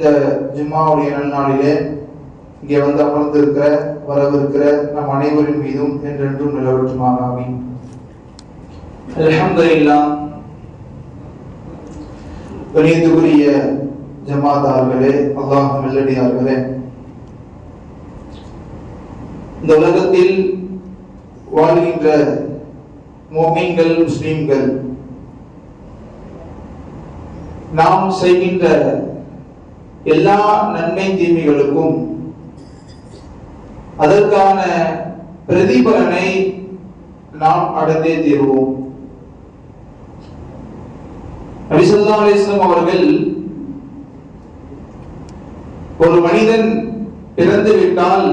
இந்த ஜும்மாவுடைய நன்னாளிலே இங்கே வந்து அமர்ந்திருக்கிற வரவிருக்கிற நம் அனைவரின் மீதும் என்றென்றும் நிலவட்டுமாக. ஆமீன். அல்ஹம்துலில்லாஹ். கணியத்துக்குரிய ஜமாத்தார்களே, அல்லாஹ் நல்லடியார்களே, இந்த உலகத்தில் வாழ்கின்ற முஃமின்கள், முஸ்லிம்கள் நாம் செய்கின்ற எல்லா நன்மை தீமைகளுக்கும் அதற்கான பிரதிபலனை நாம் அடைந்தே தீர்வோம். நபி ஸல்லல்லாஹு அலைஹி வஸல்லம் அவர்கள் ஒரு மனிதன் பிறந்து விட்டால்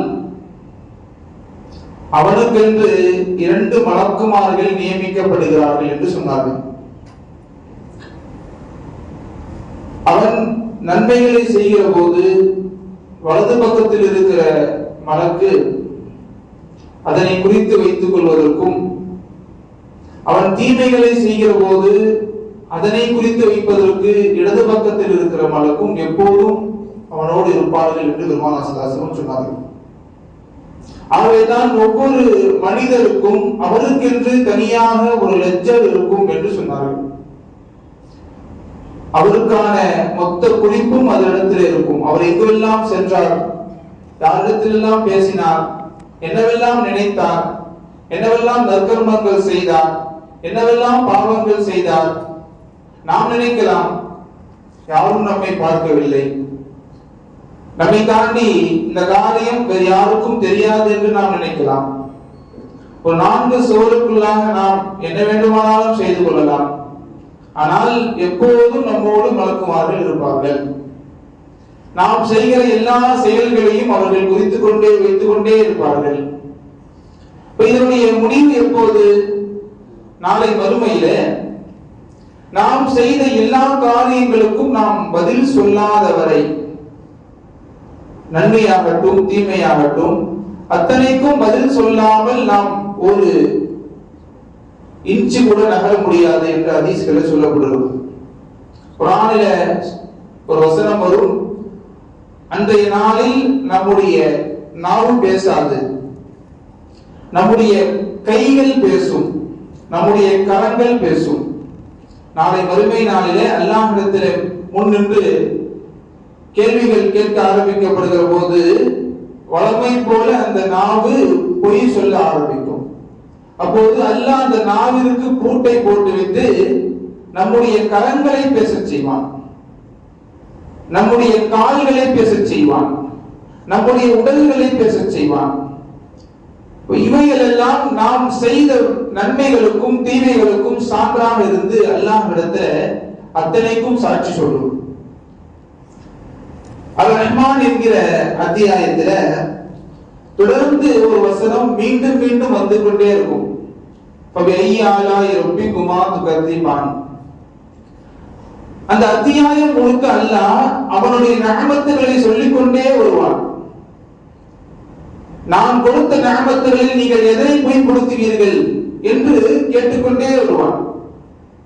அவனுக்கென்று 2 மலக்குமார்கள் நியமிக்கப்படுகிறார்கள் என்று சொன்னார்கள். அவன் நன்மைகளை செய்கிற போது வலது பக்கத்தில் இருக்கிற மலக்கு அதனை குறித்து வைத்துக் கொள்வதற்கும், அவன் தீமைகளை செய்கிற போது அதனை குறித்து வைப்பதற்கு இடது பக்கத்தில் இருக்கிற மலக்கும் எப்போதும் அவனோடு இருப்பார்கள் என்று பெருமானார் ஸல்லல்லாஹு அலைஹி வஸல்லம் சொன்னார்கள். ஆகவேதான் ஒவ்வொரு மனிதருக்கும் அவருக்கென்று தனியாக ஒரு லெட்ஜர் இருக்கும் என்று சொன்னார்கள். அவருக்கான மொத்த குறிப்பும் அதனிடத்தில் இருக்கும். அவர் எங்கெல்லாம் சென்றார், யாரிடத்திலெல்லாம் பேசினார், என்னவெல்லாம் நினைத்தார், என்னவெல்லாம் நற்கர்மங்கள் செய்தார், என்னவெல்லாம் பாவங்கள் செய்தார். நாம் நினைக்கலாம் யாரும் நம்மை பார்க்கவில்லை, நம்மை தாண்டி இந்த காரியம் வேறு யாருக்கும் தெரியாது என்று நாம் நினைக்கலாம். ஒரு 4 சுவருக்குள்ளாக நாம் என்ன வேண்டுமானாலும் செய்து கொள்ளலாம். ஆனால் எப்போதும் நம்மோடு மலக்குமார்கள் இருப்பார்கள். நாம் செய்கிற எல்லா செயல்களையும் அவர்கள் குறித்துக் கொண்டே வைத்துக் கொண்டே இருப்பார்கள். இதனுடைய முடிவு எப்போது? நாளை மறுமையில நாம் செய்த எல்லா காரியங்களுக்கும் நாம் பதில் சொல்லாத வரை, நன்மையாகட்டும் தீமையாகட்டும், அத்தனைக்கும் பதில் சொல்லாமல் நாம் ஒரு இன்ச்சு கூட நகர முடியாது என்று ஹதீஸ்களை சொல்லப்படுகிறது. குர்ஆனில ஒரு வசனம் வரும், அன்றைய நாளில் நம்முடைய நாவு பேசாது, நம்முடைய கைகள் பேசும், நம்முடைய கரங்கள் பேசும். நாளை மறுமை நாளிலே அல்லாஹ்விடத்திலே முன் நின்று கேள்விகள் கேட்க ஆரம்பிக்கப்படுகிற போது வளமை போல அந்த நாவு பொய் சொல்ல ஆரம்பிக்கும். அப்போது அல்லாஹ் அந்த நாவிற்கு பூட்டை போட்டு வைத்து நம்முடைய கரங்களை பேசச் செய்வான், நம்முடைய கால்களை பேசச் செய்வான், நம்முடைய உடல்களை பேசச் செய்வான். இவைகள் எல்லாம் நாம் செய்த நன்மைகளுக்கும் தீமைகளுக்கும் சான்றாக இருந்து அல்லாஹ்விடத்தில் அத்தனைக்கும் சாட்சி சொல்லும். அல்-ரஹ்மான் என்கிற அத்தியாயத்துல தொடர்ந்து ஒரு வசனம் மீண்டும் மீண்டும் வந்து கொண்டே இருக்கும். அந்த அத்தியாயம் முழுக்க அல்லாஹ் அவனுடைய நிஅமத்துகளை சொல்லிக் கொண்டே வருவான். நான் கொடுத்த நிஅமத்துகளில் நீங்கள் எதை பொய்ப்படுத்துவீர்கள் என்று கேட்டுக்கொண்டே வருவான்.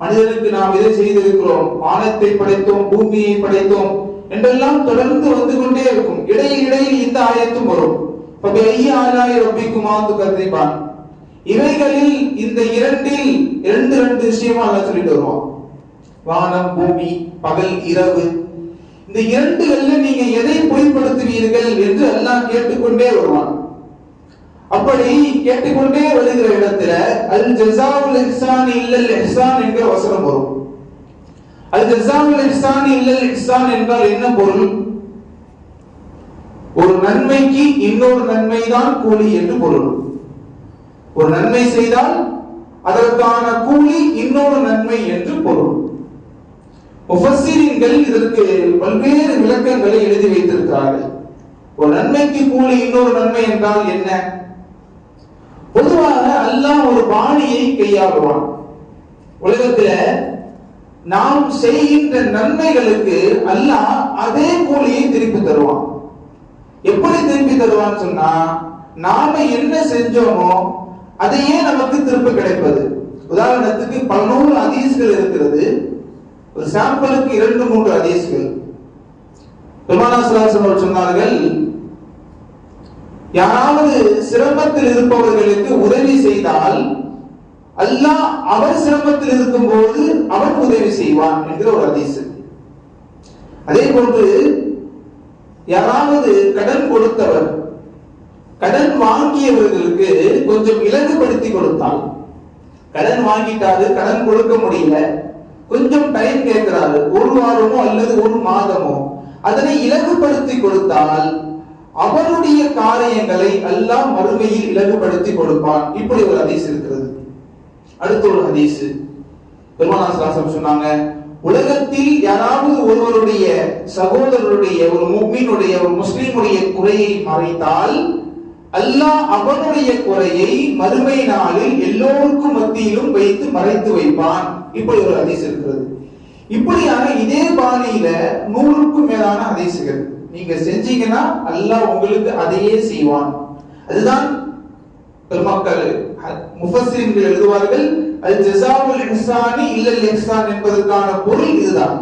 மனிதனுக்கு நாம் எதை செய்திருக்கிறோம், வானத்தை படைத்தோம், பூமியை படைத்தோம் என்றெல்லாம் தொடர்ந்து வந்து கொண்டே இருக்கும். இடையில் இந்த ஆயத்தும் வரும். இவைகளில் இந்த இரண்டில் 2 விஷயமா அல்லாஹ் சொல்லிட்டு வருவான். வானம் பூமி, பகல் இரவு, இந்த 2கள்ல நீங்க எதை பொய்ப்படுத்துவீர்கள் என்று அல்லாஹ் கேட்டுக்கொண்டே வருவான். அப்படி கேட்டுக்கொண்டே வருகிற இடத்துல அல் ஜஸாவுல் இஹ்சான் இல்லல் இஹ்சான் என்கிற வசனம் வரும். அல் ஜஸாவுல் இஹ்சான் இல்லல் இஹ்சான் என்றால் என்ன பொருள்? ஒரு நன்மைக்கு இன்னொரு நன்மைதான் கூலி என்று பொருள். ஒரு நன்மை செய்தால் அதற்கான கூலி இன்னொரு நன்மை என்று பொருள். முஃபஸ்ஸிரீன்கள் இதற்கு பல்வேறு விளக்கங்களை எழுதி வைத்திருக்கிறார்கள். ஒரு நன்மைக்கு கூலி இன்னொரு நன்மை என்றால் என்ன? பொதுவாக அல்லாஹ் ஒரு பாணியை கையாளுவான். உலகத்துல நாம் செய்கின்ற நன்மைகளுக்கு அல்லாஹ் அதே கூலியை திருப்பி தருவான். எப்படி திருப்பி தருவான்னு சொன்னா, நாம என்ன செஞ்சோமோ அதையே நமக்கு திருப்பி கிடைப்பது. உதாரணத்துக்கு 11 ஹதீஸ்கள் இருக்கிறது. ஒரு சாம்பிளுக்கு 2-3 ஹதீஸ்கள். பெருமானார் ஸல்லல்லாஹு அலைஹி வஸல்லம் சொன்னார்கள், யாராவது சிரமத்தில் இருப்பவர்களுக்கு உதவி செய்தால் அல்லாஹ் அவர் சிரமத்தில் இருக்கும் போது அவன் உதவி செய்வான் என்கிற ஒரு ஹதீஸ். அதே போன்று யாராவது கடன் கொடுத்தவர் கடன் வாங்கியவர்களுக்கு கொஞ்சம் இலகுபடுத்தி கொடுத்தால், கடன் வாங்கிட்டாரு, கடன் கொடுக்க முடியல, கொஞ்சம் டைம் கேட்கிறாரு, ஒரு வாரமோ அல்லது ஒரு மாதமோ, அதனை இலகுபடுத்தி கொடுத்தால் அவருடைய காரியங்களை அல்லாஹ் மறுமையில் இலகுபடுத்தி கொடுப்பான். இப்படி ஒரு ஹதீஸ் இருக்கிறது. அடுத்த ஒரு ஹதீஸ் பெருமானார் ஸல்லல்லாஹு அலைஹி வஸல்லம் சொன்னாங்க, உலகத்தில் யாராவது ஒருவருடைய சகோதரருடைய, ஒரு முஃமினுடைய, ஒரு முஸ்லிமுடைய குறையை மறைத்தால் அல்லாஹ் அவனுடைய குறையை மறுமை நாளில் எல்லோருக்கும் மத்தியிலும் வைத்து மறைத்து வைப்பான். இப்படி ஒரு ஹதீஸ் இருக்கிறது. இப்படியான இதே பாணியில 100க்கும் மேலான ஹதீஸ்கள் நீங்க செஞ்சீங்கன்னா அல்லாஹ் உங்களுக்கு அதையே செய்வான். அதுதான் பெருமக்கள் முஃபஸ்ஸிரீன்கள் எழுதுவார்கள், அல் ஜஸாவுல் இஹ்சானி இல்லல் இஹ்சான் என்பதற்கான பொருள் இதுதான்.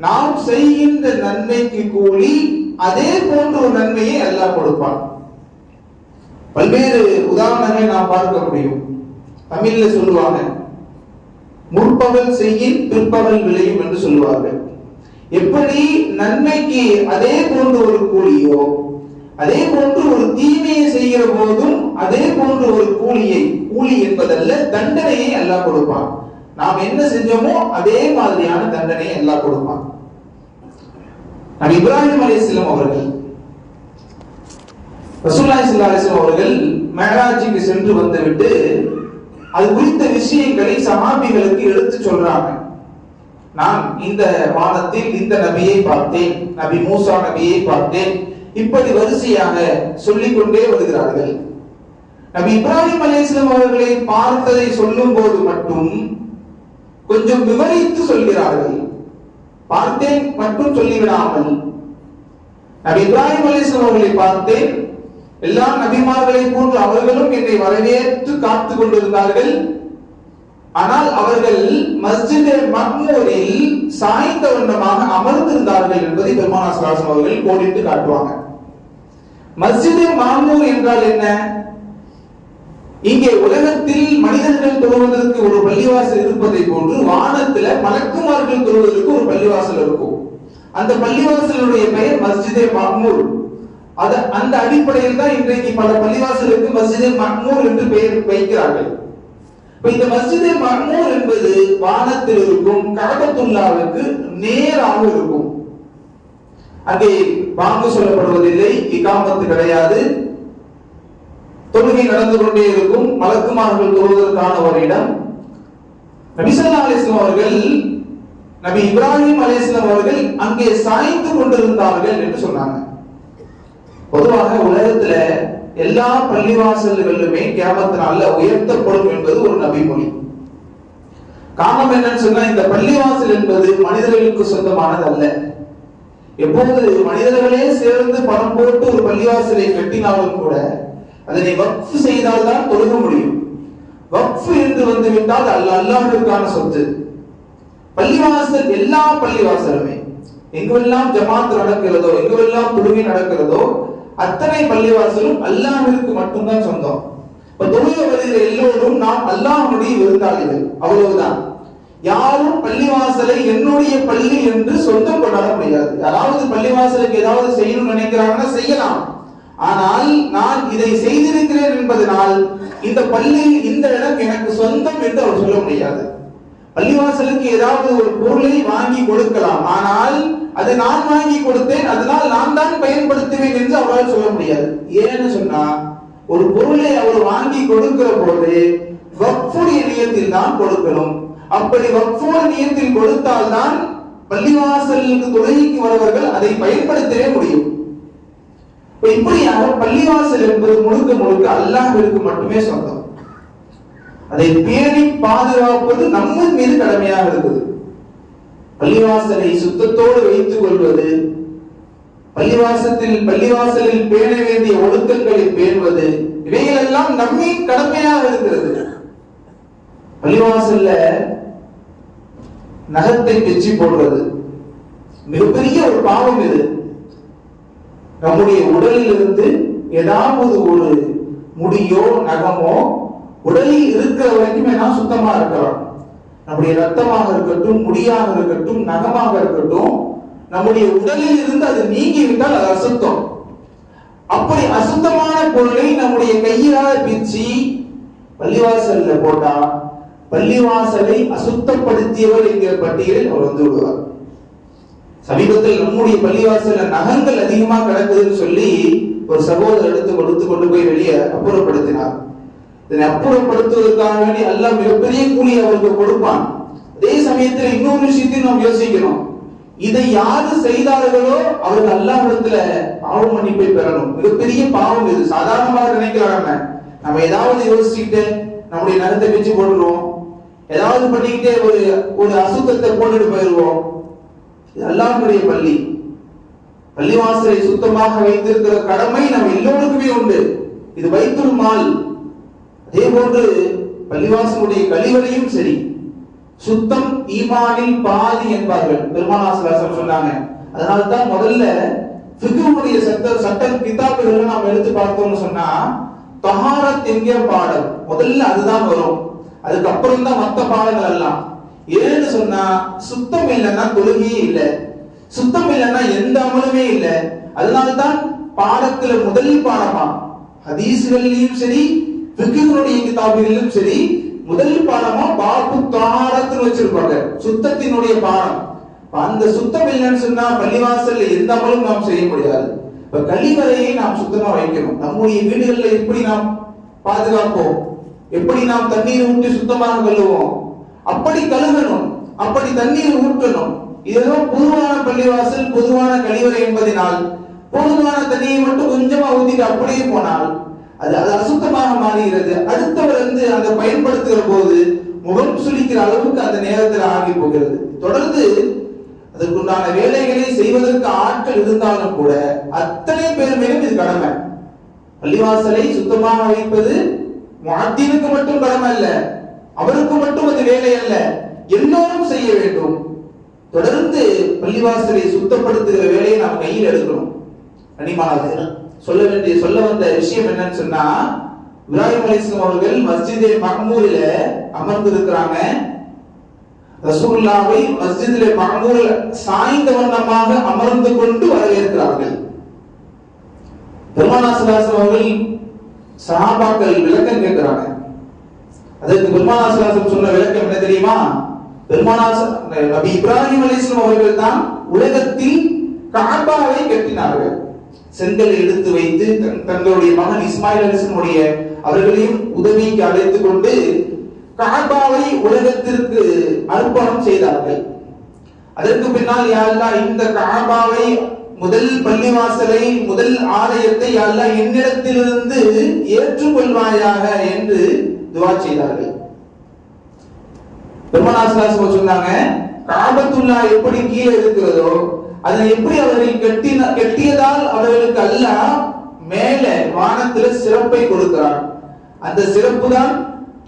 நாம் செய்கின்ற நன்மைக்கு கூலி அதே போன்ற ஒரு நன்மையை அல்லாஹ் கொடுப்பான். பல்வேறு உதாரணங்களை நாம் பார்க்க முடியும். தமிழ்ல சொல்லுவாங்க, முற்பகல் செய்யின் பிற்பகல் விளையும் என்று சொல்லுவார்கள். எப்படி நன்மைக்கு அதே போன்ற ஒரு கூலியோ, அதே போன்று ஒரு தீமையை செய்கிற போதும் அதே போன்ற ஒரு கூலி என்பதல்ல, தண்டனையை அல்லாஹ் கொடுப்பான். நாம் என்ன செஞ்சோமோ அதே மாதிரியான தண்டனையை அல்லாஹ் கொடுப்பான். நபி இப்ராஹிம் அலைஹிஸ்ஸலாம் அவர்கள், ரசூலுல்லாஹி ஸல்லல்லாஹு அலைஹி வஸல்லம் அவர்கள் மிஅராஜுக்கு சென்று வந்துவிட்டு அது குறித்த விஷயங்களை சஹாபிகளுக்கு எடுத்து சொல்றாங்க. நான் இந்த வானத்தில் இந்த நபியை பார்த்தேன், நபி மூசா நபியை பார்த்தேன், இப்படி வரிசையாக சொல்லிக் கொண்டே வருகிறார்கள். நபி இப்ராஹிம் அலைஹிஸ்ஸலாம் அவர்களை பார்த்ததை சொல்லும் போது மட்டும் கொஞ்சம் விவரித்து சொல்கிறார்கள். பார்த்தேன் மட்டும் சொல்லிவிடாமல், நபி இப்ராஹிம் அலைஹிஸ்ஸலாம் அவர்களை பார்த்தேன், எல்லா நபிமார்களை போன்று அவர்களும் என்னை வரவேற்று காத்து கொண்டிருந்தார்கள். ஆனால் அவர்கள் மஸ்ஜித் மக்மூரில் சாய்ந்த வண்ணமாக அமர்ந்திருந்தார்கள் என்பதை பெருமானார் ஸல்லல்லாஹு அலைஹி வஸல்லம் அவர்கள் கோடிட்டு காட்டுவாங்க. மஸ்ஜித் மக்மூர் என்றால் என்ன? இங்கே உலகத்தில் மனிதர்கள் தொழுவதற்கு ஒரு பள்ளிவாசல் இருப்பதை போன்று வானத்துல மலக்குமார்கள் தொழுவதற்கு ஒரு பள்ளிவாசல் இருக்கும். அந்த பள்ளிவாசலுடைய பெயர் மஸ்ஜித் மக்மூர். அந்த அடிப்படையில் தான் இன்றைக்கு பல பள்ளிவாசலுக்கு மஸ்ஜித் மக்மூர் என்று பெயர் வைக்கிறார்கள். இந்த மஸ்ஜித் மக்மூர் என்பது வானத்தில் இருக்கும் கஅபத்துல்லாஹ்வுக்கு நேராக இருக்கும். அங்கே பாங்கு சொல்லப்படுவதில்லை, இகாமத்து கிடையாது, தொழுகை நடந்து கொண்டே இருக்கும், மலக்குமார்கள் தொழுவதற்கான ஒரு இடம். நபி ஸல்லல்லாஹு அலைஹி வஸல்லம் அவர்கள், நபி இப்ராஹிம் அலைஹிஸ்ஸலாம் அவர்கள் அங்கே சாய்ந்து கொண்டிருந்தார்கள் என்று சொன்னாங்க. பொதுவாக உலகத்துல எல்லா பள்ளிவாசல்களுமே கியாமத் நாள்ல உயர்த்தப்படும் என்பது ஒரு நபி மொழி. காரணம் என்னன்னு சொன்னா, இந்த பள்ளிவாசல் என்பது மனிதர்களுக்கு சொந்தமானது அல்ல. எப்போது மனிதர்களே சேர்ந்து பணம் போட்டு ஒரு பள்ளிவாசலை கட்டினாலும் கூட அதனை வக்ஃப் செய்தால்தான் தொழுக முடியும். வக்ஃப் என்று வந்து விட்டால் அல்லாஹ்வுக்கான சொத்து. பள்ளிவாசல், எல்லா பள்ளிவாசலுமே எங்கெல்லாம் ஜமாத் நடக்கிறதோ, எங்கெல்லாம் தொழுகை நடக்கிறதோ அத்தனை பள்ளிவாசலும் அல்லாஹ்விற்கு மட்டும்தான் சொந்தம். இப்ப தொழுகை வருகிற எல்லோரும் நாம் அல்லாஹ்வுடைய விருந்தாளிகள், அவ்வளவுதான். யாரும் பள்ளிவாசலை என்னுடைய பள்ளி என்று சொந்தம் கொண்டாட முடியாது. யாராவது பள்ளிவாசலுக்கு ஏதாவது செய்யணும்னு நினைக்கிறாங்கன்னா செய்யலாம். ஆனால் நான் இதை செய்திருக்கிறேன் என்பதனால் இந்த பள்ளியில் இந்த இடம் எனக்கு சொந்தம் என்று அவர் சொல்ல முடியாது. பள்ளிவாசலுக்கு ஏதாவது ஒரு பொருளை வாங்கி கொடுக்கலாம், ஆனால் அது நான் வாங்கி கொடுத்தேன், அதனால் நான் தான் பயன்படுத்துவேன் என்று அவரால் சொல்ல முடியாது. ஏன்னு சொன்னா, ஒரு பொருளை அவர் வாங்கி கொடுக்கிற போது வக்ஃபுடைய நியத்தில் தான் கொடுக்கணும். அப்படி வக்ஃபுடைய நியத்தில் கொடுத்தால்தான் பள்ளிவாசலுக்கு தொழுகைக்கு வரவர்கள் அதை பயன்படுத்தவே முடியும். இப்படியாக பள்ளிவாசல் என்பது முழுக்க முழுக்க அல்லாஹ்விற்கு மட்டுமே சொந்தம். அதை பேணி பாதுகாப்பது நம்ம மீது கடமையாக இருக்குது. பள்ளிவாசலை சுத்தத்தோடு வைத்துக் கொள்வது, பள்ளிவாசலில் பேண வேண்டிய ஒழுக்கங்களை பேணுவது, இவைகள் எல்லாம் நம்மின் கடமையாக இருக்கிறது. பள்ளிவாசல்ல நகத்தை பிச்சு போடுறது மிகப்பெரிய ஒரு பாவம். இது நம்முடைய உடலில் இருந்து ஏதாவது ஒரு முடியோ நகமோ உடலில் இருக்கிற வரைக்கும் எல்லாம் சுத்தமா இருக்கலாம். நம்முடைய ரத்தமாக இருக்கட்டும், முடியாக இருக்கட்டும், நகமாக இருக்கட்டும், நம்முடைய உடலில் இருந்து அது நீங்கிவிட்டால் அது அசுத்தம். அப்படி அசுத்தமான பொருளை நம்முடைய கையால் பிச்சு பள்ளிவாசல்ல போட்டா பள்ளிவாசலை அசுத்தப்படுத்தியவர் என்கிற பட்டியலில் அவர் வந்து விடுவார். சமீபத்தில் நம்முடைய பள்ளிவாசல்ல நகங்கள் அதிகமாக கிடக்குதுன்னு சொல்லி ஒரு சகோதரர் எடுத்து கொண்டு போய் வெளியே அப்புறப்படுத்தினார். இதனை அப்புறப்படுத்துவதற்காக வேண்டி அல்லாஹ் மிகப்பெரிய கூலி அவருக்கு கொடுப்பான். அதே சமயத்தில் இன்னொரு விஷயத்தையும் நாம் யோசிக்கணும். இதை யாரு செய்தார்களோ அவர்கள் அல்லாஹ்விடத்துல பாவ மன்னிப்பை பெறணும். மிகப்பெரிய பாவம் இது. சாதாரணமாக நினைக்கிறாங்க. நம்ம ஏதாவது யோசிச்சுட்டு நம்முடைய நகத்தை பிச்சு போட்டுருவோம், ஏதாவது பண்ணிக்கிட்டே ஒரு அசுத்தத்தை போட்டுட்டு போயிடுவோம். இது அல்லாஹ்வுடைய பள்ளி. பள்ளிவாசலை சுத்தமாக வைத்திருக்கிற கடமை நம்ம எல்லோருக்குமே உண்டு. இது பைத்துல் மால். அதே போன்று பள்ளிவாசலுடைய கழிவறையும் சரி, சுத்தம் ஈமானில் பாதி என்பார்கள் பெருமானார் ஸல்லல்லாஹு அலைஹி வஸல்லம் சொன்னாங்க. அதனால தான் முதல்ல ஃபிக்ஹுடைய சட்ட கிதாபுகளை நாம் எடுத்து பார்த்தோம்னு சொன்னா தஹாரத் என்கிற பாடம் முதல்ல அதுதான் வரும். அதுக்கப்புறம் தான் மற்ற பாடங்கள் எல்லாம். ஏன்னு சொன்னா சுத்தம் இல்லைன்னா தொழுகையே இல்லை, சுத்தம் இல்லைன்னா எந்த அமலுமே இல்லை. அதனால்தான் பாடத்துல முதல் பாடமா ஹதீஸ்களிலும் சரி ஃபிக்ஹுடைய கிதாபுகளிலும் சரி முதல் பாடமா பாபு தஹாரத்னு வச்சிருப்பாங்க, சுத்தத்தினுடைய பாடம். அந்த சுத்தம் இல்லைன்னு சொன்னா பள்ளிவாசல்ல எந்த அமலும் நாம் செய்ய முடியாது. இப்ப கழிவறையை நாம் சுத்தமா வைக்கணும். நம்முடைய வீடுகளில் எப்படி நாம் பாதுகாப்போம், எப்படி நாம் தண்ணீர் ஊற்றி சுத்தமாக கழுவோம், அப்படி கழுவணும், அப்படி தண்ணீர் ஊற்றணும். இதெல்லாம் பொதுவான பள்ளிவாசல், பொதுவான கழிவறை என்பதனால் பொதுவான தண்ணியை மட்டும் கொஞ்சமா ஊத்திட்டு அப்படியே போனால் அது அசுத்தமாக மாறுகிறது. அடுத்தவர் வந்து அதை பயன்படுத்துகிற போது முகம் சுளிக்கிற அளவுக்கு அந்த நேரத்தில் ஆகி போகிறது. தொடர்ந்து அதற்குண்டான வேலைகளை செய்வதற்கு ஆட்கள் இருந்தாலும் கூட அத்தனை பேர் மேலும் இது கடமை. பள்ளிவாசலை சுத்தமாக வைப்பது முஅத்தினுக்கு மட்டும் கடமை அல்ல, அவருக்கு மட்டும் அது வேலை அல்ல, எல்லோரும் செய்ய வேண்டும். தொடர்ந்து பள்ளிவாசலை சுத்தப்படுத்துகிற வேலையை நாம் கையில் எடுக்கணும். கனிமானது சொல்ல வந்த விஷயம் என்னன்னு சொன்னா, இப்ராஹிம் அலைஹிஸ்ஸலாம் அவர்கள் மஸ்ஜிதே மஅமூரில அமர்ந்து இருக்கிறாங்க. ரசூலுல்லாஹை மஸ்ஜிதிலே மஅமூர் சாய்ந்த வண்ணமாக அமர்ந்து கொண்டு வரவேற்கிறார்கள். பெருமானார் ஸல்லல்லாஹு அலைஹி அவர்கள் சஹாபாக்கள் விளக்கம் கேட்கிறாங்க. அதற்கு பெருமானார் ஸல்லல்லாஹு அலைஹி சொன்ன விளக்கம் என்ன தெரியுமா? பெருமானார் நபி இப்ராஹிம் அலைஹிஸ்ஸலாம் அவர்கள் தான் உலகத்தில் கஅபாவை கட்டினார்கள். செங்கலை எடுத்து வைத்து தங்களுடைய மகன் இஸ்மாயில் அலைஹிஸ்ஸலாமுடைய அவர்களையும் உதவிக்கு அழைத்துக் கொண்டு கஅபாவை உலகத்திற்கு அர்ப்பணம் செய்தார்கள். அதற்கு பின்னால் யா அல்லாஹ் இந்த கஅபாவை முதல் பள்ளிவாசலை முதல் ஆலயத்தை யா அல்லாஹ் என்னிடத்திலிருந்து ஏற்றுக்கொள்வாயாக என்று துஆ செய்தார்கள். பெருமானார் ஸல்லல்லாஹு அலைஹி வஸல்லம் சொன்னாங்க, கஅபத்துல்லாஹ் எப்படி கீழே இருக்கிறதோ அதை எப்படி அவர்கள் கட்டியதால் அவர்களுக்கு அல்லாஹ் மேலே வானத்துல சிறப்பை கொடுக்கிறார். அந்த சிறப்பு தான்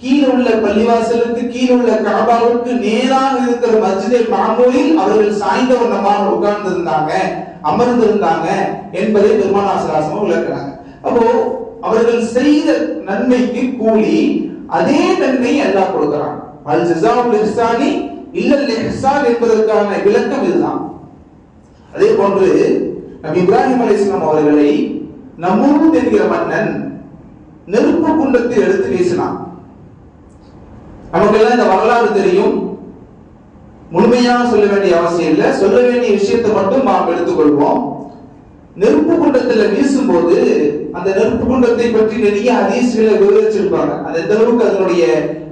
கீழே உள்ள பள்ளிவாசலுக்கு கீழே உள்ள கஅபாவுக்கு நேராக இருக்கிற மஸ்ஜிதே மஅமூரில் அவர்கள் சாய்ந்த வண்ணமாக உட்கார்ந்திருந்தாங்க, அமர்ந்திருந்தாங்க என்பதை பெருமானார் ஸல்லல்லாஹு அலைஹி வஸல்லம் விளக்குறாங்க. அப்போ அவர்கள் செய்த நன்மைக்கு கூலி அதே நன்மை அல்லாஹ் கொடுக்கிறான். அல் ஜஸாஉல் இஹ்சானி இல்லல் இஹ்சான் என்பதற்கான விளக்கம் இதுதான். அதே போன்று நபி இப்ராஹிம் அலைஹிஸ்ஸலாம் அவர்களை நமூத் என்கிற மன்னன் நெருப்பு குண்டத்தில் எடுத்து வீசினான். நமக்கெல்லாம் இந்த வரலாறு தெரியும், முழுமையாக சொல்ல வேண்டிய அவசியம் இல்லை, சொல்ல வேண்டிய விஷயத்தை மட்டும் நாம் எடுத்துக்கொள்வோம். நெருப்பு குண்டத்தில் வீசும் போது அந்த நெருப்பு குண்டத்தை பற்றி நிறைய ஹதீஸ்களை விவரிச்சிருப்பாங்க. அந்த எந்த அளவுக்கு அதனுடைய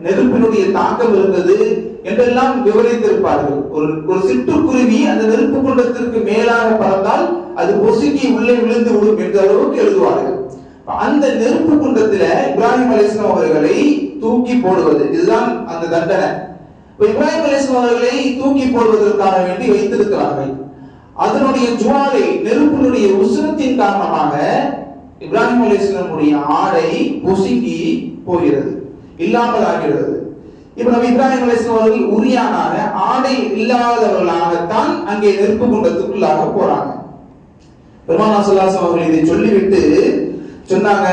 நெருப்பினுடைய தாக்கம் இருந்தது என்றெல்லாம் விவரித்திருப்பார்கள். ஒரு சிட்டுக்குருவி அந்த நெருப்பு குண்டத்திற்கு மேலாக பறந்தால் அது பொசுக்கி உள்ளே விழுந்து விடும் என்ற அளவுக்கு எழுதுவார்கள். அந்த நெருப்பு குண்டத்துல இப்ராஹிம் அலைஹிஸ்ஸலாம் அவர்களை தூக்கி போடுவது, இதுதான் அந்த தண்டனை. இப்ராஹிம் அலைஹிஸ்ஸலாம் அவர்களை தூக்கி போடுவதற்காக வேண்டி வைத்திருக்கிறார்கள். அதனுடைய ஜுவாலை நெருப்பினுடைய உஷ்ணத்தின் காரணமாக இப்ராஹிம் அலைஹிஸ்ஸலாமுடைய ஆடை பொசுங்கி போகிறது, இல்லாமல் ஆகிறது. இப்ப நம்ம இப்ராஹிம் அலைஹிஸ்ஸலாம் அவர்கள் உரியானாக ஆடை இல்லாதவர்களாகத்தான் அங்கே நெருப்பு குண்டத்துக்குள்ளாக போறாங்க. பெருமானார் ஸல்லல்லாஹு அலைஹி வஸல்லம் அவர்கள் இதை சொல்லிவிட்டு சொன்னாங்க,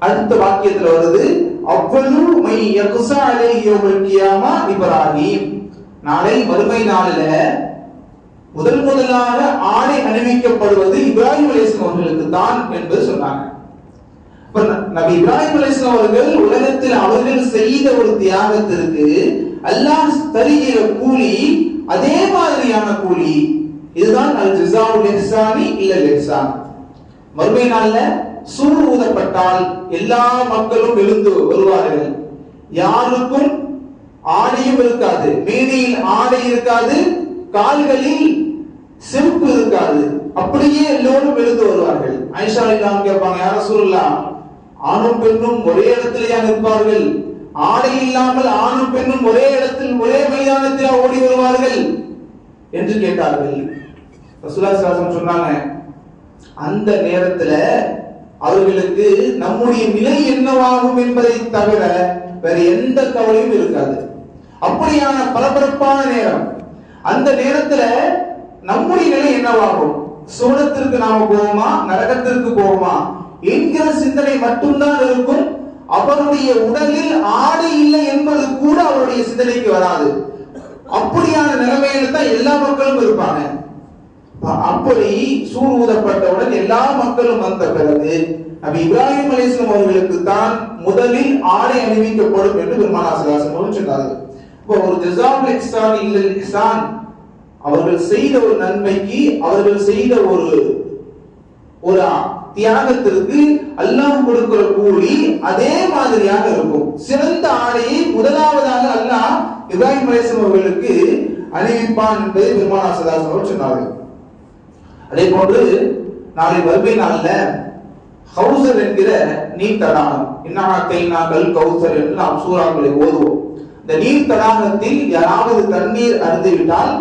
அடுத்த வாக்கியத்துல வருது, அவ்வளவு மை யக்ஸா அலைஹி யௌமல் கியாமா இப்ராஹிம், நாளை மறுமை நாளில முதலாக ஆடை அணிவிக்கப்படுவது இப்ராஹிம் அலைஹிஸ்ஸலாம் அவர்களுக்கு தான் என்று சொன்னாங்க. நபி இப்ராஹிம் அலைஹிஸ்ஸலாம் அவர்கள் உலகத்தில் அவர்கள் செய்த ஒரு தியாகத்திற்கு அல்லாஹ் தருகிற கூலி அதே மாதிரியான கூலி. இதுதான் அல் ஜஸாஉல் இஹ்சானி இல்லல் இஹ்சான். மறுமை நாள்ல சூர் ஊதப்பட்டால் எல்லா மக்களும் எழுந்து வருவார்கள். யாருக்கும் ஆடையும் இருக்காது, மேனியில் ஆடை இருக்காது, கால்களில் செருப்பு இருக்காது, அப்படியே எல்லோரும் எழுந்து வருவார்கள். ஆயிஷா ரலியல்லாஹு அன்ஹா கேட்பாங்க, யா ரசூலுல்லாஹ், ஆணும் பெண்ணும் ஒரே இடத்திலேயே இருப்பார்கள், ஆடை இல்லாமல் ஆணும் பெண்ணும் ஒரே இடத்தில் ஒரே மைதானத்தில் ஓடி வருவார்கள் என்று கேட்டார்கள். ரசூலுல்லாஹி ஸல்லல்லாஹு அலைஹி வஸல்லம் சொன்னாங்க, அந்த நேரத்துல அவர்களுக்கு நம்முடைய நிலை என்னவாகும் என்பதை தவிர வேற எந்த கவலையும் இருக்காது. அப்படியான பரபரப்பான நேரம். அந்த நேரத்துல நம்முடைய நிலை என்னவாகும், சுவனத்திற்கு நாம போவோமா நரகத்திற்கு போவோமா என்கிற சிந்தனை மட்டும்தான் இருக்கும். அவருடைய உடலில் ஆடை இல்லை என்பது கூட அவருடைய சிந்தனைக்கு வராது. அப்படியான நிலைமையில தான் எல்லா மக்களும் இருப்பாங்க. அப்படி சூர் ஊதப்பட்டவுடன் எல்லா மக்களும் வந்த பிறகு நபி இப்ராஹிம் அலைஹிஸ்ஸலாம் அவர்களுக்கு தான் முதலில் ஆடை அணிவிக்கப்படும் என்று பெருமானார் ஸல்லல்லாஹு அலைஹி வஸல்லம் சொன்னார்கள். இப்போ ஒரு ஜஸாஉல் இஹ்சான் இல்லல் இஹ்சான், அவர்கள் செய்த ஒரு நன்மைக்கு, அவர்கள் செய்த ஒரு தியாகத்திற்கு அல்லாஹ் கொடுக்கிற கூலி அதே மாதிரியாக இருக்கும். சிறந்த ஆடையை முதலாவதாக அல்லாஹ் இப்ராஹிம் அலைஹிஸ்ஸலாம் அவர்களுக்கு அணிவிப்பான் என்பதை பெருமானார் ஸல்லல்லாஹு அலைஹி வஸல்லம் சொன்னார்கள். அதே போன்று நாளை மறுமை நாள்ல கௌசர் என்கிற நீர் தடாகம், இன்னஹா கைனாக்கல் கௌசர் என்று நாம் சூறாக்களை ஓதுவோம். இந்த நீர் தடாகத்தில் யாராவது தண்ணீர் அருந்திவிட்டால்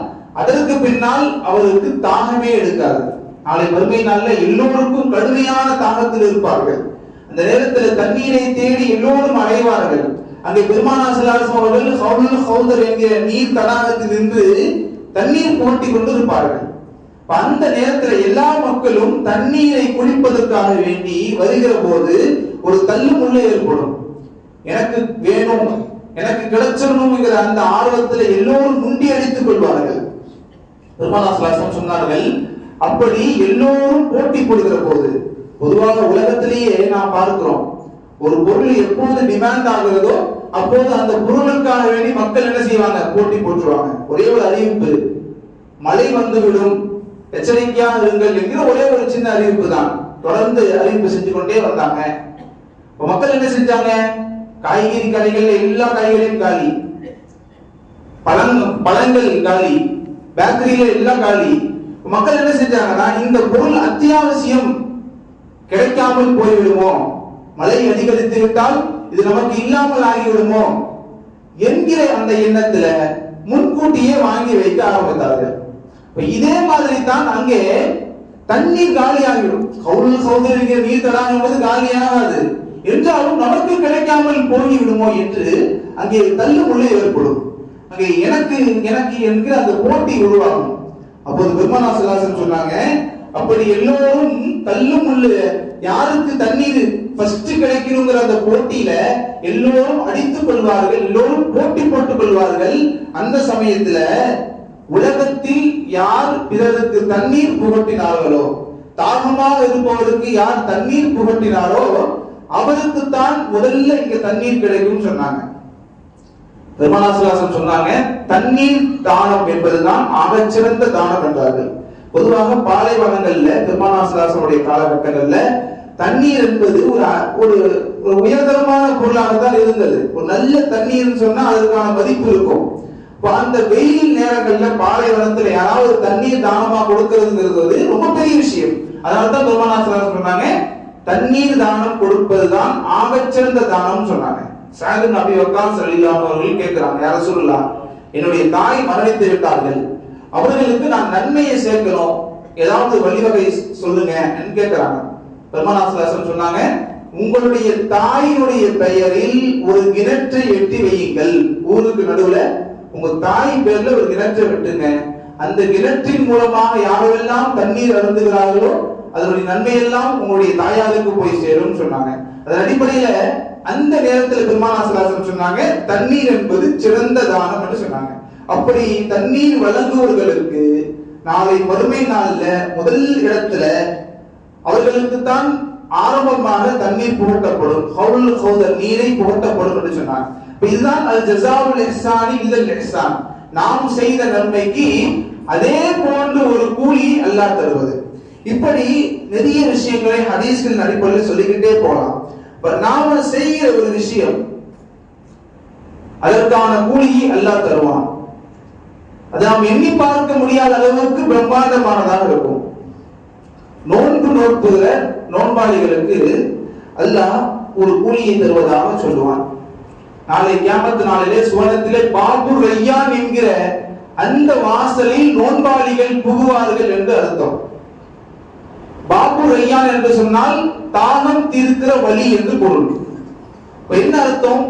அதற்கு பின்னால் அவருக்கு தாகமே எடுக்காது. நாளை மறுமை நாள்ல எல்லோருக்கும் கடுமையான தாகத்தில் இருப்பார்கள். அந்த நேரத்தில் தண்ணீரை தேடி எல்லோரும் அடைவார்கள். அங்கே பெருமானார் ஸல்லல்லாஹு அலைஹி வஸல்லம் அவர்கள் ஹவுலுல் கௌசர் என்கிற நீர் தடாகத்தில் நின்று தண்ணீர் போட்டி கொண்டு இருப்பார்கள். அந்த நேரத்துல எல்லா மக்களும் தண்ணீரை குடிப்பதற்காக வேண்டி வருகிற போது ஒரு தள்ளு முள்ளு ஏற்படும். எனக்கு வேணும், எனக்கு கிடைச்சிடணும்ங்கிற அந்த ஆர்வத்தில் எல்லோரும் முண்டி அடித்துக் கொள்வார்கள். பெருமானார் ஸல்லல்லாஹு அலைஹி வஸல்லம் சொன்னார்கள், அப்படி எல்லோரும் போட்டி போடுகிற போது, பொதுவாக உலகத்திலேயே நாம் பார்க்கிறோம், ஒரு பொருள் எப்போது டிமாண்ட் ஆகிறதோ அப்போது அந்த பொருளுக்காக வேண்டி மக்கள் என்ன செய்வாங்க, போட்டி போட்டுருவாங்க. ஒரே ஒரு அறிவிப்பு, மழை வந்துவிடும், எச்சரிக்கையாக இருங்கள் என்கிற ஒரே ஒரு சின்ன அறிவிப்பு தான். தொடர்ந்து அறிவிப்பு செஞ்சு கொண்டே வந்தாங்க. மக்கள் என்ன செஞ்சாங்க, காய்கறி கடைகள்ல எல்லா காய்கறியும் காலி, பழங்கள் காலி, பேக்கரியில எல்லாம் காலி. மக்கள் என்ன செஞ்சாங்கன்னா, இந்த பொருள் அத்தியாவசியம், கிடைக்காமல் போய்விடுமோ, மழை அதிகரித்து விட்டால் இது நமக்கு இல்லாமல் ஆகிவிடுமோ என்கிற அந்த எண்ணத்துல முன்கூட்டியே வாங்கி வைக்க ஆரம்பித்தார்கள். இதே மாதிரி தான் அங்கே தண்ணீர் காலியாகிடும். ஹவுலுல் கௌசர் என்கிற நீர் தடாகம் என்பது காலியாகாது, என்றாலும் நமக்கு கிடைக்காமல் போய்விடுமோ என்று அங்கே தள்ளு முள்ளு ஏற்படும். அங்கே எனக்கு எனக்கு என்கிற அந்த போட்டி உருவாகும். அப்போது பெருமானார் ஸல்லல்லாஹு அலைஹி வஸல்லம் சொன்னாங்க, அப்படி எல்லோரும் தள்ளு முள்ளு, யாருக்கு தண்ணீர் ஃபர்ஸ்ட் கிடைக்கணுங்கிற அந்த போட்டியில எல்லோரும் அடித்துக் கொள்வார்கள், எல்லோரும் போட்டி போட்டுக் கொள்வார்கள். அந்த சமயத்துல உலகத்தில் யார் பிறருக்கு தண்ணீர் புகட்டினார்களோ, தாகமாக இருப்பவருக்கு யார் தண்ணீர் புகட்டினாரோ அவருக்கு தான் முதல்ல இங்க தண்ணீர் கிடைக்கும் சொன்னாங்க. பெருமானார் ஸல்லல்லாஹு அலைஹி வஸல்லம் சொன்னாங்க, தண்ணீர் தானம் என்பதுதான் ஆகச்சிறந்த தானம் என்றார்கள். பொதுவாக பாலைவனங்கள்ல பெருமானார் ஸல்லல்லாஹு அலைஹி வஸல்லம் காலகட்டங்கள்ல தண்ணீர் என்பது ஒரு உயர்தரமான பொருளாகத்தான் இருந்தது. ஒரு நல்ல தண்ணீர்னு சொன்னா அதற்கான மதிப்பு இருக்கும். அந்த வெயில் நேரங்கள்ல பாலைவனத்துல யாராவது தண்ணீர் தானமா கொடுக்கிறதுங்கிறது ரொம்ப பெரிய விஷயம். அதனாலதான் பெருமானார் ஸல்லல்லாஹு அலைஹி வஸல்லம் சொன்னாங்க, தண்ணீர் தானம் கொடுப்பதுதான் ஆகச்சிறந்த தானம் சொன்னாங்க. சஅத் இப்னு அபீ வக்காஸ் ரலியல்லாஹு அன்ஹு அவர்கள் கேட்கிறாங்க, யா ரசூலுல்லாஹ், என்னுடைய தாய் மரணித்து விட்டார்கள், அவர்களுக்கு நான் நன்மையை சேர்க்கணும், ஏதாவது வழிவகை சொல்லுங்க என்று கேட்கிறாங்க. பெருமானார் ஸல்லல்லாஹு அலைஹி வஸல்லம் சொன்னாங்க, உங்களுடைய தாயினுடைய பெயரில் ஒரு கிணற்றை வெட்டி வையுங்கள். ஊருக்கு நடுவுல உங்க தாய் பேர்ல ஒரு கிணற்றை வெட்டுங்க. அந்த கிணற்றின் மூலமாக யாரெல்லாம் தண்ணீர் அருந்துகிறார்களோ அதனுடைய நன்மையெல்லாம் உங்களுடைய தாயாருக்கு போய் சேரும் சொன்னாங்க. அதன் அடிப்படையில அந்த நேரத்தில் பெருமானார் சொன்னாங்க தண்ணீர் என்பது சிறந்த தானம் என்று சொன்னாங்க. அப்படி தண்ணீர் வழங்குவர்களுக்கு நாளை மறுமை நாள்ல முதல் இடத்துல அவர்களுக்கு தான் ஆரம்பமாக தண்ணீர் புகட்டப்படும், ஹவுல் ஹவுதர் நீரை புகட்டப்படும் என்று சொன்னாங்க. இதுதான் அல் ஜஸாவுல் இஹ்சானி இல்லல் இஹ்சான், நாம் செய்த நன்மைக்கு அதே போன்ற ஒரு கூலி அல்லாஹ் தருவது. இப்படி நிறைய விஷயங்களை ஹதீஸ்களின் அடிப்படையில் சொல்லிக்கிட்டே போகலாம். நாம செய்கிற ஒரு விஷயம் அதற்கான கூலியை அல்லாஹ் தருவான். அது நாம் எண்ணி பார்க்க முடியாத அளவுக்கு பிரம்மாண்டமானதாக இருக்கும். நோன்பு நோக்குகிற நோன்பாளிகளுக்கு அல்லாஹ் ஒரு கூலியை தருவதாக சொல்லுவான். நாளை கியாமத் நாளிலே சுவனத்திலே பாபுர் ரையான் என்கிற அந்த வாசலில் நோன்பாளிகள் புகுவார்கள் என்று அர்த்தம். பாபுர் ரையான் என்று சொன்னால் தாகம் தீர்க்கிற வழி என்று பொருள். என்ன அர்த்தம்?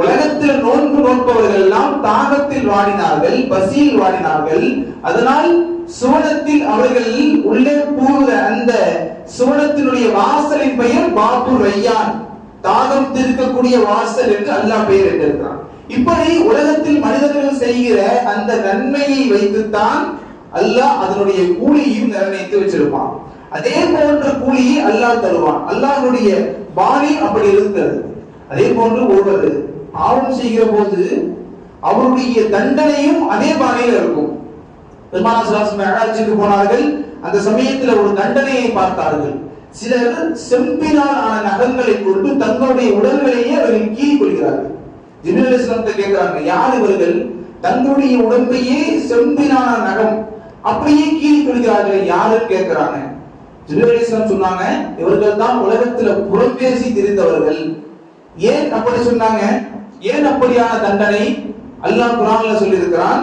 உலகத்தில் நோன்பு நோற்பவர்கள் எல்லாம் தாகத்தில் வாடினார்கள், பசியில் வாடினார்கள். அதனால் சுவனத்தில் அவர்கள் உள்ளே புகுகிற அந்த சுவனத்தினுடைய வாசலின் பெயர் பாபுர் ரையான், தாகம் தீர்க்கக்கூடிய வாசல் என்று அல்லாஹ் பெயர் எடுத்திருக்கிறான். இப்படி உலகத்தில் மனிதர்கள் செய்கிற அந்த நன்மையை வைத்துத்தான் அல்லாஹ் அதனுடைய கூலியையும் நிர்ணயித்து வச்சிருப்பான். அதே போன்ற கூலியை அல்லாஹ் தருவான். அல்லாஹ்வுடைய பாணி அப்படி இருக்கிறது. அதே போன்று ஒருவர் பாவம் செய்கிற போது அவருடைய தண்டனையும் அதே பாணியில் இருக்கும். பெருமானார் ஸல்லல்லாஹு அலைஹி வஸல்லம் மிஅராஜுக்கு போனார்கள். அந்த சமயத்தில் ஒரு தண்டனையை பார்த்தார்கள். சிலர் செம்பினால் ஆன நகங்களை கொண்டு தங்களுடைய உடல்களையே அவர்கள் கீறி கொள்கிறார்கள். ஜிப்ரீல் அலைஹிஸ்ஸலாம் கேட்கிறாங்க, யார் இவர்கள்? தங்களுடைய உடம்பையே செம்பினான நகம் அப்படியே கீறி கொள்கிறார்கள், யாருன்னு கேட்கிறாங்க. ஜிப்ரீல் அலைஹிஸ்ஸலாம் சொன்னாங்க, இவர்கள் தான் உலகத்துல புறம்பேசி திரிந்தவர்கள். ஏன் அப்படி சொன்னாங்க? ஏன் அப்படியான தண்டனை? அல்லாஹ் குர்ஆன்ல சொல்லி இருக்கிறான்,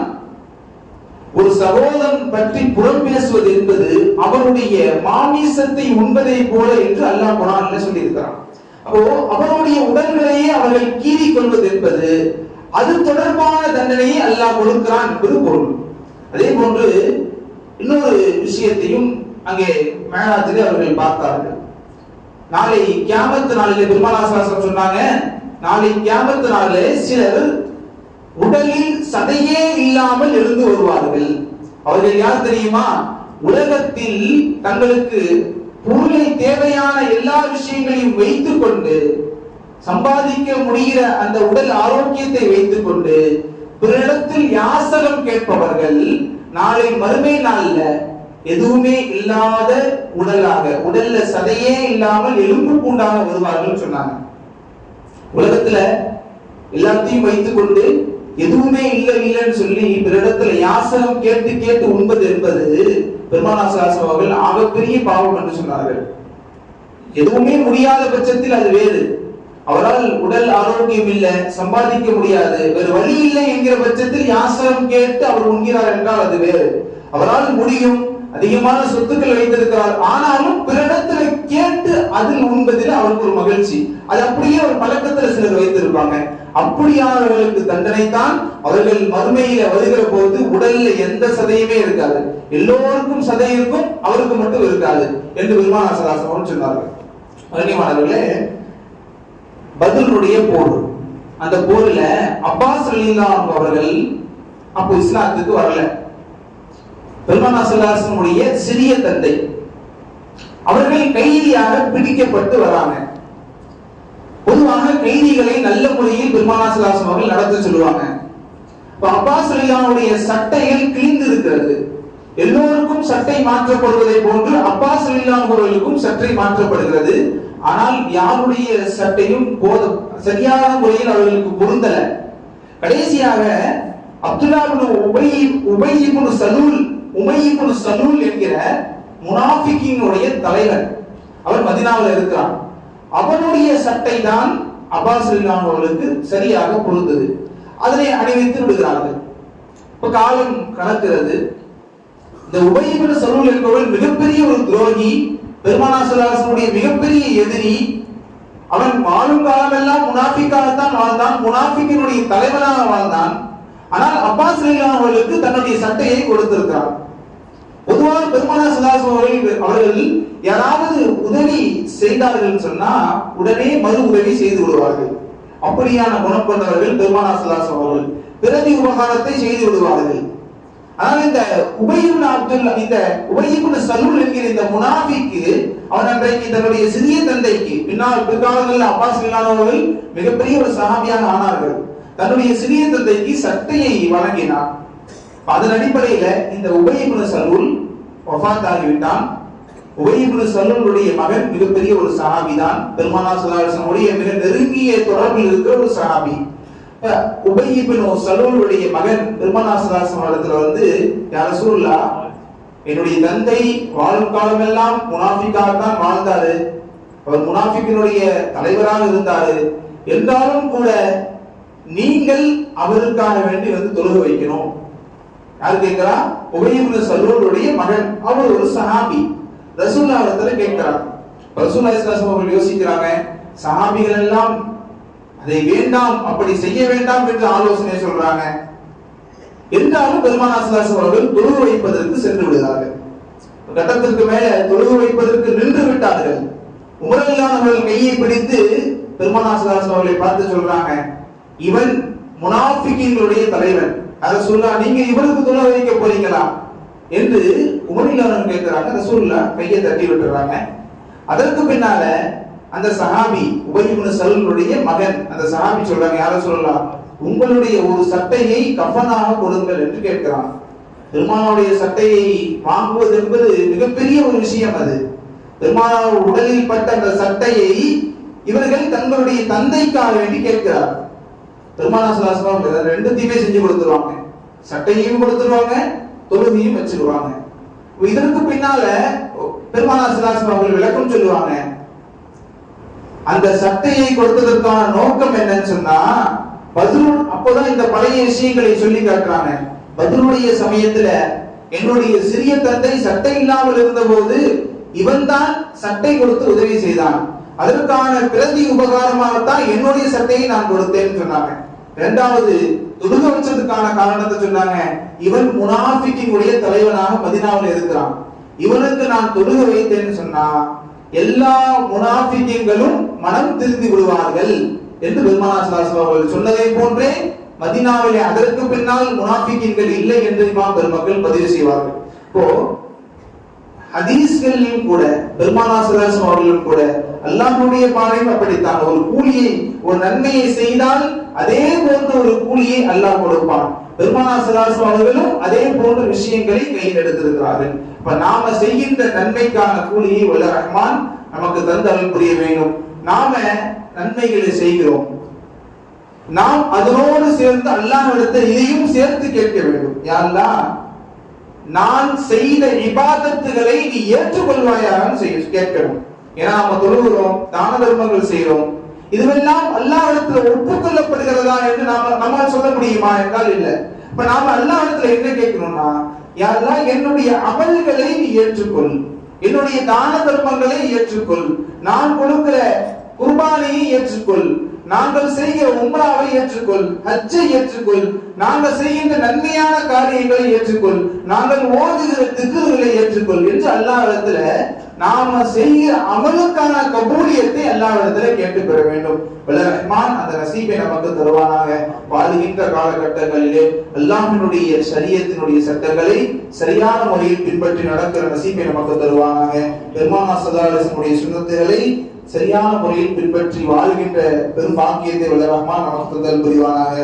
ஒரு சகோதரன் பற்றி புறம் பேசுவது என்பது அவருடைய மாமிசத்தை உண்பதை போல என்று அல்லாஹ் குர்ஆன்ல சொல்லி இருக்கிறான். அப்போ அவருடைய உடல்களையே அவர்கள் கீறி கொள்வது என்பது அது தொடர்பான தண்டனையை அல்லாஹ் கொடுக்கிறான் என்பது பொருள். அதே போன்று இன்னொரு விஷயத்தையும் அங்கே மிஅராஜிலே அவர்கள் பார்த்தார்கள். நாளை கியாமத் நாளிலே பெருமானார் ஸல்லல்லாஹு அலைஹி வஸல்லம் சொன்னாங்க, நாளை கியாமத் நாளிலே சிலர் உடலில் சதையே இல்லாமல் எழுந்து வருவார்கள். அவர்கள் யார் தெரியுமா? உலகத்தில் தங்களுக்கு பொருளை தேவையான எல்லா விஷயங்களையும் வைத்துக் கொண்டு சம்பாதிக்க முடிகிற அந்த உடல் ஆரோக்கியத்தை வைத்துக் கொண்டு பிறரிடத்தில் யாசகம் கேட்பவர்கள் நாளை மறுமை நாள்ல எதுவுமே இல்லாத உடலாக, உடல்ல சதையே இல்லாமல் எலும்பு பூண்டாக வருவார்கள் சொன்னாங்க. உலகத்துல எல்லாத்தையும் வைத்துக் கொண்டு எதுவுமே இல்லைன்னு சொல்லி பிறரிடத்துல யாசகம் கேட்டு கேட்டு உண்பது என்பது பெருமானார் ஸல்லல்லாஹு அலைஹி வஸல்லம் அவர்கள் ஆகப்பெரிய பாவம் என்று சொன்னார்கள். எதுவுமே முடியாத பட்சத்தில் அது வேறு. அவரால் உடல் ஆரோக்கியம் இல்லை, சம்பாதிக்க முடியாது, வேறு வழி இல்லை என்கிற பட்சத்தில் யாசகம் கேட்டு அவர் உண்கிறார் என்றால் அது வேறு. அவரால் முடியும், அதிகமான சொத்துக்கள் வைத்திருக்கிறார், ஆனாலும் பிறரிடத்துல கேட்டு அதில் உண்பதில் அவருக்கு ஒரு மகிழ்ச்சி. அது அப்படியே ஒரு பழக்கத்துல சிலர் வைத்திருப்பாங்க. அப்படியானவர்களுக்கு தண்டனை தான். அவர்கள் மறுமையில வருகிற போது உடல்ல எந்த சதையுமே இருக்காது, எல்லோருக்கும் சதை இருக்கும், அவருக்கு மட்டும் இருக்காது என்று பெருமானார் ஸல்லல்லாஹு அலைஹி வஸல்லம் சொன்னார்கள். கண்ணியமானவர்களே, பத்ருடைய போர், அந்த போர்ல அப்பாஸ் ரலியல்லாஹு அன்ஹு அவர்கள் அப்போ இஸ்லாத்துக்கு வரல. பெருமானார் ஸல்லல்லாஹு அலைஹி வஸல்லம் சிறிய தந்தை அவர்கள் கைதியாக பிடிக்கப்பட்டு வராங்க. பொதுவாக கைதிகளை நல்ல முறையில் பெருமானார் ஸல்லல்லாஹு அலைஹி வஸல்லம் நடத்த சொல்லுவாங்க. அப்பாஸ் ரலியல்லாஹு அன்ஹுடைய சட்டைகள் கிழிந்து இருக்கிறது. எல்லோருக்கும் சட்டை மாற்றப்படுவதை போன்று அப்பாஸ் ரலியல்லாஹு அன்ஹு அவர்களுக்கும் சட்டை மாற்றப்படுகிறது. ஆனால் யாருடைய சட்டையும் சரியான முறையில் அவர்களுக்கு பொருந்தல. கடைசியாக அப்துல்லா இப்னு உபை இப்னு சலூல் என்கிற முனாஃபிகினுடைய தலைவர், அவர் மதீனாவில் இருக்கிறார். அவனுடைய சட்டை தான் அப்பாஸ் ரலியல்லாஹு அன்ஹு அவர்களுக்கு சரியாக பொருந்தது. அதனை அணிவித்து விடுகிறார்கள். இப்ப காலம் கடக்கிறது. இந்த உபை இப்னு சலூல் என்பவன் மிகப்பெரிய ஒரு துரோகி, பெருமானார் ஸல்லல்லாஹு அலைஹி வஸல்லம் மிகப்பெரிய எதிரி. அவன் வாழும் காலமெல்லாம் முனாஃபிக்காகத்தான் வாழ்ந்தான், முனாஃபிக்கினுடைய தலைவனாக வாழ்ந்தான். ஆனால் அப்பாஸ் ரலியல்லாஹு அவர்களுக்கு தன்னுடைய சட்டையை கொடுத்திருக்கிறார். பொதுவாக பெருமானார் ஸல்லல்லாஹு அலைஹி வஸல்லம் அவர்கள் யாராவது உதவி செய்தார்கள் சொன்னா உடனே மறு உதவி செய்து விடுவார்கள். அப்படியான குணம் கொண்டவர்கள் பெருமானார் ஸல்லல்லாஹு அலைஹி அவர்கள். பிரதி உபகாரத்தை செய்து விடுவார்கள். ஆனால் இந்த உபய் இப்னு சலூல் என்கிற இந்த முனாஃபிக்கு அவன் அன்றைக்கு தன்னுடைய சிறிய தந்தைக்கு பிற்காலங்களில் அப்பாஸ் ரலியல்லாஹு அவர்கள் மிகப்பெரிய ஒரு சஹாபியாக ஆனார்கள். தன்னுடைய சிறிய தந்தைக்கு சட்டையை வழங்கினார். அதன் அடிப்படையில இந்த உபய் இப்னு சலூல் வஃபாத் ஆகிவிட்டான். உபய் இப்னு சலூலுடைய மகன் மிகப்பெரிய ஒரு சஹாபி தான். பெருமானார் ஸல்லல்லாஹு அலைஹி வஸல்லம் மிக நெருங்கிய தொடர்பில் இருக்கிற ஒரு சஹாபி. உபய் இப்னு சலூலுடைய மகன் பெருமானார் ஸல்லல்லாஹு அலைஹி வஸல்லம் இடத்துல வந்து, யா ரசூலுல்லாஹ், என்னுடைய தந்தை வாழும் காலமெல்லாம் முனாஃபிக்காக தான் வாழ்ந்தாரு, அவர் முனாஃபிக்கினுடைய தலைவராக இருந்தாரு, என்றாலும் கூட நீங்கள் அவருக்காக வேண்டி வந்து தொழுக வைக்கணும். யாரு கேட்கிறா? உபய் இப்னு சலூலுடைய மகன். அவர் ஒரு சஹாபி. ரசூலுல்லாஹ் இடத்துல கேட்கிறார். ரசூலுல்லாஹி ஸல்லல்லாஹு அலைஹி வஸல்லம் யோசிக்கிறாங்க, சஹாபிகள் எல்லாம் அதை வேண்டாம், அப்படி செய்ய வேண்டாம் என்று ஆலோசனை சொல்றாங்க. என்றாலும் பெருமானார் ஸல்லல்லாஹு அலைஹி அவர்கள் தொழுக வைப்பதற்கு சென்று விடுகிறார்கள். கட்டத்திற்கு மேல தொழுக வைப்பதற்கு நின்று விட்டார்கள். உமர் ரலியல்லாஹு அவர்கள் கையை பிடித்து பெருமானார் ஸல்லல்லாஹு அலைஹி அவர்களை பார்த்து சொல்றாங்க, இவன் முனாஃபிகீன்களுடைய தலைவன், ரசூலுல்லாஹ் நீங்க இவருக்கு தொழுக வைக்க போறீங்களா என்று உமர் ரலியல்லாஹு அவர்கள் கேட்கிறாங்க. ரசூலுல்லாஹ் கையை தட்டி விட்டுறாங்க. அதற்கு பின்னால அந்த சஹாபி உபய் இப்னு சலூலுடைய மகன் அந்த சஹாபி சொல்றாங்க, யா ரசூலுல்லாஹ், உங்களுடைய ஒரு சட்டையை கஃபனாக கொடுங்கள் என்று கேட்கிறான். பெருமானாருடைய சட்டையை வாங்குவது என்பது மிகப்பெரிய ஒரு விஷயம். அது பெருமானார் உடலில் பட்ட அந்த சட்டையை இவர்கள் தங்களுடைய தந்தைக்காக வேண்டி கேட்கிறார். பெருமானார் ஸல்லல்லாஹு அலைஹி வஸல்லம் ரெண்டுத்தையுமே செஞ்சு கொடுத்துருவாங்க. சட்டையையும் கொடுத்துருவாங்க, தொழுகையும் வச்சிருவாங்க. இதற்கு பின்னால பெருமானார் ஸல்லல்லாஹு அலைஹி வஸல்லம் விளக்கம் சொல்லுவாங்க. அந்த சட்டையை கொடுத்ததற்கான நோக்கம் என்னன்னு சொன்னா, பத்ர் அப்போதான் இந்த பழைய விஷயங்களை சொல்லி காட்டுறாங்க. பத்ருடைய சமயத்துல என்னுடைய சிறிய தந்தை சட்டை இல்லாமல் இருந்த போது இவன் தான் சட்டை கொடுத்து உதவி செய்தான். அதற்கான பிரதி உபகாரமாகத்தான் என்னுடைய சட்டையை நான் கொடுத்தேன்னு சொன்னாங்க. இரண்டாவது, தொழுக வச்சதுக்கான காரணத்தை சொன்னாங்க, இவன் முனாஃபிக்கினுடைய தலைவனாக மதீனாவில் இருக்கிறான், இவனுக்கு நான் தொழுக வைத்தேன்னு சொன்னா எல்லா முனாஃபிக்கீன்களும் மனம் திருந்தி விடுவார்கள் என்று பெருமானார் ஸல்லல்லாஹு அலைஹி வஸல்லம் சொன்னதை போன்றே மதீனாவிலே அதற்கு பின்னால் முனாஃபிக்கீன்கள் இல்லை என்று இமாம் பெருமக்கள் பதிவு செய்வார்கள். இப்போ ஹதீஸ்களிலும் கூட பெருமானார் ஸல்லல்லாஹு அலைஹி வஸல்லம் அவர்களும் கூட அல்லாஹ்வுடைய பாதையில் அப்படித்தான். ஒரு கூலியை, ஒரு நன்மையை செய்தால் அதே போன்ற ஒரு கூலியை அல்லாஹ் கொடுப்பான். பெருமானார் ஸல்லல்லாஹு அலைஹி வஸல்லம் அவர்களும் அதே போன்ற விஷயங்களை கையில் எடுத்திருக்கிறார்கள். இப்ப நாம செய்கின்ற நன்மைக்கான கூலியை வல்ல ரஹ்மான் நமக்கு தந்து அருள் புரிய வேண்டும். நாம நன்மைகளை செய்கிறோம், நாம் அதனோடு சேர்ந்து அல்லாஹ்விடத்தில் இதையும் சேர்த்து கேட்க வேண்டும். யா அல்லாஹ், நான் செய்த இபாதத்துகளை நீ ஏற்றுக்கொள்வாயான்னு கேட்கணும். ஏன்னா நம்ம தொழுகிறோம், தான தர்மங்கள் செய்கிறோம், இதுவெல்லாம் அல்லாஹ்விடத்தில் ஒப்புக்கொள்ளப்படுகிறதா என்று நம்மால் சொல்ல முடியுமா என்றால் இல்லை. இப்ப நாம அல்லாஹ்விடத்தில் என்ன கேட்கணும்னா, யா அல்லாஹ், என்னுடைய அமல்களை நீ ஏற்றுக்கொள், என்னுடைய தான தர்மங்களை ஏற்றுக்கொள், நான் கொடுக்கிற குர்பானியை ஏற்றுக்கொள், நாங்கள் செய்கிற உம்ராவை ஏற்றுக்கொள், ஹஜ்ஜை ஏற்றுக்கொள், நாங்கள் செய்கின்ற நன்மையான காரியங்களை ஏற்றுக்கொள், நாங்கள் ஓதுகிற திக்ருகளை ஏற்றுக்கொள் என்று அல்லாஹ்விடத்துல நாம செய்கிற அமலுக்கான கபூலியத்தை அல்லாஹ்விடத்துல கேட்டு பெற வேண்டும். வல்ல ரஹ்மான் அந்த நசீபை நமக்கு தருவானாக. வாழுகின்ற காலகட்டங்களிலே அல்லாஹ்வினுடைய ஷரியத்தினுடைய சட்டங்களை சரியான முறையில் பின்பற்றி நடக்கிற நசீபை நமக்கு தருவானாக. பெருமானார் ஸல்லல்லாஹு அலைஹி வஸல்லம் சுன்னத்துகளை சரியான முறையில் பின்பற்றி வாழ்கின்ற பெரும் பாக்கியத்தை வல்ல ரஹ்மான் நமக்கு தந்தல் புரிவானாக.